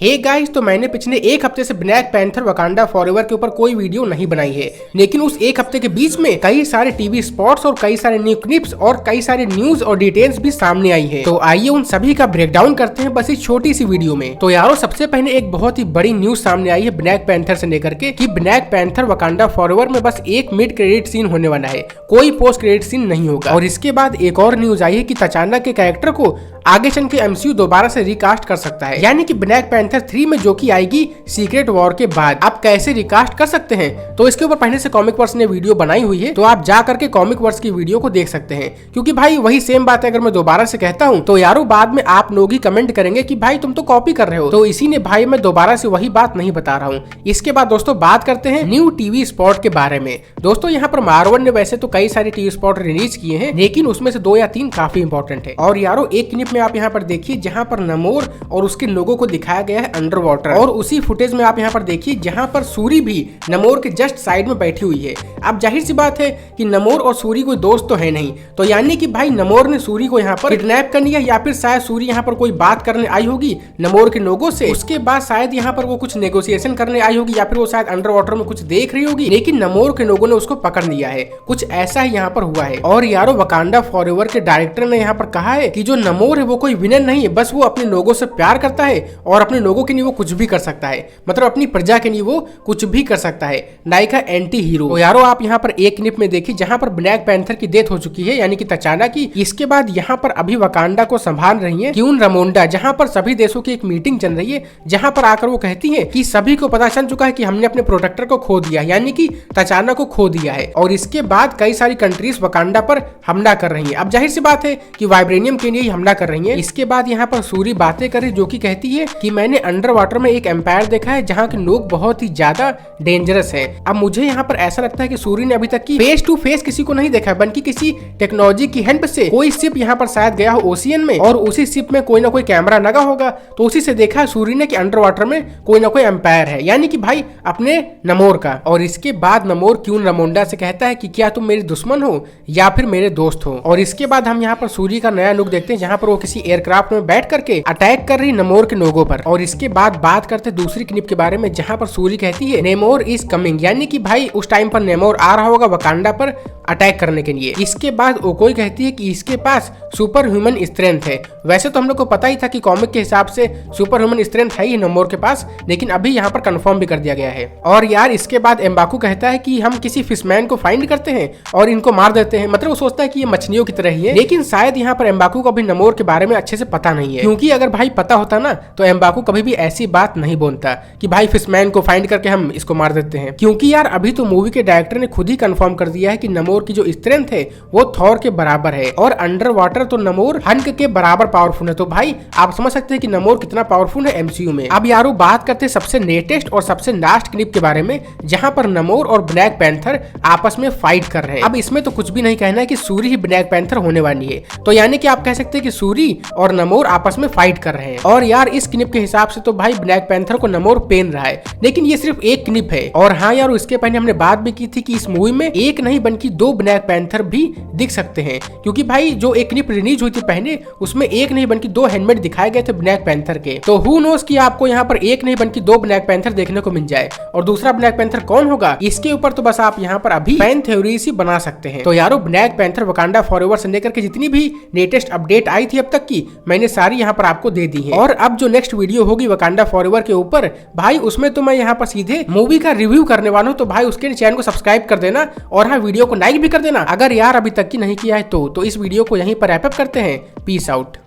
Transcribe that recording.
Hey guys, तो मैंने पिछले एक हफ्ते से ब्लैक पैंथर वकांडा फॉरएवर के ऊपर कोई वीडियो नहीं बनाई है, लेकिन उस एक हफ्ते के बीच में कई सारे टीवी स्पॉट्स और कई सारे न्यू क्लिप्स और कई सारे न्यूज और डिटेल्स भी सामने आई है। तो आइए उन सभी का ब्रेकडाउन करते हैं बस इस छोटी सी वीडियो में। तो यारो, सबसे पहले एक बहुत ही बड़ी न्यूज सामने आई है ब्लैक पैंथर से लेकर के कि ब्लैक पैंथर वकांडा फॉरएवर में बस एक मिड क्रेडिट सीन होने वाला है, कोई पोस्ट क्रेडिट सीन नहीं होगा। और इसके बाद एक और न्यूज आई है कि तचाना के कैरेक्टर को आगे चल के एमसीयू दोबारा से रिकास्ट कर सकता है, यानी कि ब्लैक पैंथर 3 में जो कि आएगी सीक्रेट वॉर के बाद। आप कैसे रिकास्ट कर सकते हैं, तो इसके ऊपर पहले से कॉमिक वर्स ने वीडियो बनाई हुई है, तो आप जा करके कॉमिक वर्स की वीडियो को देख सकते हैं। क्योंकि भाई वही सेम बात है, अगर मैं दोबारा से कहता हूँ तो यारो बाद में आप लोग ही कमेंट करेंगे कि भाई तुम तो कॉपी कर रहे हो, तो इसी ने भाई मैं दोबारा से वही बात नहीं बता रहा हूँ। इसके बाद दोस्तों बात करते हैं न्यू टीवी स्पॉट के बारे में। दोस्तों यहाँ पर मार्वल ने वैसे तो कई सारे टीवी स्पॉट रिलीज किए हैं, लेकिन उसमें से 2 या 3 काफी इंपॉर्टेंट है। और यारो एक क्लिप में आप यहाँ पर देखिए जहां पर नमोर और उसके लोगों को दिखाया गया है अंडर वाटर, और उसी फुटेज में आप यहाँ पर देखिए जहां पर सूरी भी नमोर के जस्ट साइड में बैठी हुई है। अब जाहिर सी बात है कि नमोर और सूरी कोई दोस्त तो है नहीं, तो यानी कि भाई नमोर ने सूरी को यहाँ पर किडनैप कर लिया, या फिर शायद सूरी यहाँ पर कोई बात करने आई होगी नमोर के लोगों से। उसके बाद शायद यहाँ पर वो कुछ नेगोशिएशन करने आई होगी, या फिर वो शायद अंडर वाटर में कुछ देख रही होगी, लेकिन नमोर के लोगों ने उसको पकड़ लिया है। कुछ ऐसा ही यहाँ पर हुआ है। और यारो वकांडा फॉरएवर के डायरेक्टर ने यहाँ पर कहा है कि जो नमोर है वो कोई विलन नहीं है, बस वो अपने लोगों से प्यार करता है और अपने लोगों के लिए वो कुछ भी कर सकता है, मतलब अपनी प्रजा के लिए वो कुछ भी कर सकता है, लाइक एंटी हीरो। तो यारो आप यहाँ पर एक क्लिप में देखिए जहाँ पर ब्लैक पैंथर की डेथ हो चुकी है, यानी कि तचाना की। इसके बाद यहाँ पर अभी वकांडा को संभाल रही है क्यून रामोंडा, जहाँ पर सभी देशों की एक मीटिंग चल रही है, जहाँ पर आकर वो कहती है कि सभी को पता चल चुका है कि हमने अपने प्रोटेक्टर को खो दिया, यानी कि तचाना को खो दिया है। और इसके बाद कई सारी कंट्रीज वकांडा पर हमला कर रही है। अब जाहिर सी बात है कि वाइब्रेनियम के लिए ही हमला कर रही है। इसके बाद यहाँ पर सूरी बातें करे, जो कि कहती है कि मैंने अंडर वाटर में एक एम्पायर देखा है जहाँ के लोग बहुत ही ज्यादा डेंजरस हैं। अब मुझे यहाँ पर ऐसा लगता है कि सूरी ने अभी तक की फेस टू फेस किसी को नहीं देखा, बल्कि किसी टेक्नोलॉजी की हेल्प से कोई शिप यहाँ पर शायद गया हो ओशियन में, और उसी शिप में कोई ना कोई कैमरा लगा होगा, तो उसी से देखा सूरी ने कि अंडर वाटर में कोई ना कोई एम्पायर है, यानी कि भाई अपने नमोर का। और इसके बाद नमोर क्यून रामोंडा से कहता है कि क्या तुम मेरे दुश्मन हो या फिर मेरे दोस्त हो। और इसके बाद हम यहाँ पर सूरी का नया लुक देखते हैं, जहाँ पर वो किसी एयरक्राफ्ट में बैठ करके अटैक कर रही नमोर के लोगों पर। और इसके बाद बात करते दूसरी क्लिप के बारे में, जहां पर सूरी कहती है नेमोर इज कमिंग, यानी कि भाई उस टाइम पर नेमोर आ रहा होगा वकांडा पर अटैक करने के लिए। इसके बाद ओकोई कहती है कि इसके पास सुपर ह्यूमन स्ट्रेंथ है। वैसे तो हम लोग को पता ही था कि कॉमिक के हिसाब से सुपर ह्यूमन स्ट्रेंथ है ही नमोर के पास, लेकिन अभी यहाँ पर कंफर्म भी कर दिया गया है। और यार इसके बाद एम्बाकू कहता है कि हम किसी फिशमैन को फाइंड करते हैं और इनको मार देते हैं, मतलब वो सोचता है कि ये मछलियों की तरह ही है। लेकिन शायद यहाँ पर एम्बाकू को अभी नमोर के बारे में अच्छे से पता नहीं है, क्योंकि अगर भाई पता होता ना तो एम्बाकू कभी भी ऐसी बात नहीं बोलता कि भाई फिशमैन को फाइंड करके हम इसको मार देते हैं। क्योंकि यार अभी तो मूवी के डायरेक्टर ने खुद ही कंफर्म कर दिया है कि नमोर की जो स्ट्रेंथ है वो थॉर के बराबर है, और अंडर वाटर तो नमोर हल्क के बराबर पावरफुल है। तो भाई आप समझ सकते हैं कि नमोर कितना पावरफुल है एमसीयू में। अब यारो बात करते हैं सबसे लेटेस्ट और सबसे लास्ट क्लिप के बारे में, जहां पर नमोर और ब्लैक पैंथर आपस में फाइट कर रहे हैं। अब इसमें तो कुछ भी नहीं कहना है कि सूरी ही ब्लैक पैंथर होने वाली है, तो यानी कि आप कह सकते हैं कि सूरी और नमोर आपस में फाइट कर रहे हैं। और यार इस क्लिप के हिसाब से तो भाई ब्लैक पैंथर को नमोर पेन रहा है, लेकिन ये सिर्फ एक क्लिप है। और हाँ यार, इसके पहले हमने बात भी की थी कि इस मूवी में एक नहीं बल्कि 2 ब्लैक पैंथर भी दिख सकते हैं, क्योंकि भाई जो एक क्लिप रिलीज हुई थी पहले उसमें एक नहीं बल्कि 2 हेलमेट दिखाए गए थे ब्लैक पैंथर के। तो हु नोस कि आपको यहाँ पर एक नहीं बल्कि 2 ब्लैक पैंथर देखने को मिल जाए, और दूसरा ब्लैक पैंथर कौन होगा इसके ऊपर तो बस आप यहाँ पर अभी फैन थ्योरीज ही बना सकते हैं। तो यारो ब्लैक पैंथर वकांडा फॉरएवर से लेकर के जितनी भी लेटेस्ट अपडेट आई थी अब तक की, मैंने सारी यहाँ पर आपको दे दी है। और अब जो नेक्स्ट वीडियो होगी वकांडा फॉरएवर के ऊपर, भाई उसमें तो मैं यहाँ पर सीधे मूवी का रिव्यू करने वाला हूँ, तो भाई उसके चैनल को सब्सक्राइब कर देना, और हाँ वीडियो को लाइक भी कर देना अगर यार अभी तक की नहीं किया है तो इस वीडियो को यहीं पर रैप अप करते हैं। Peace out.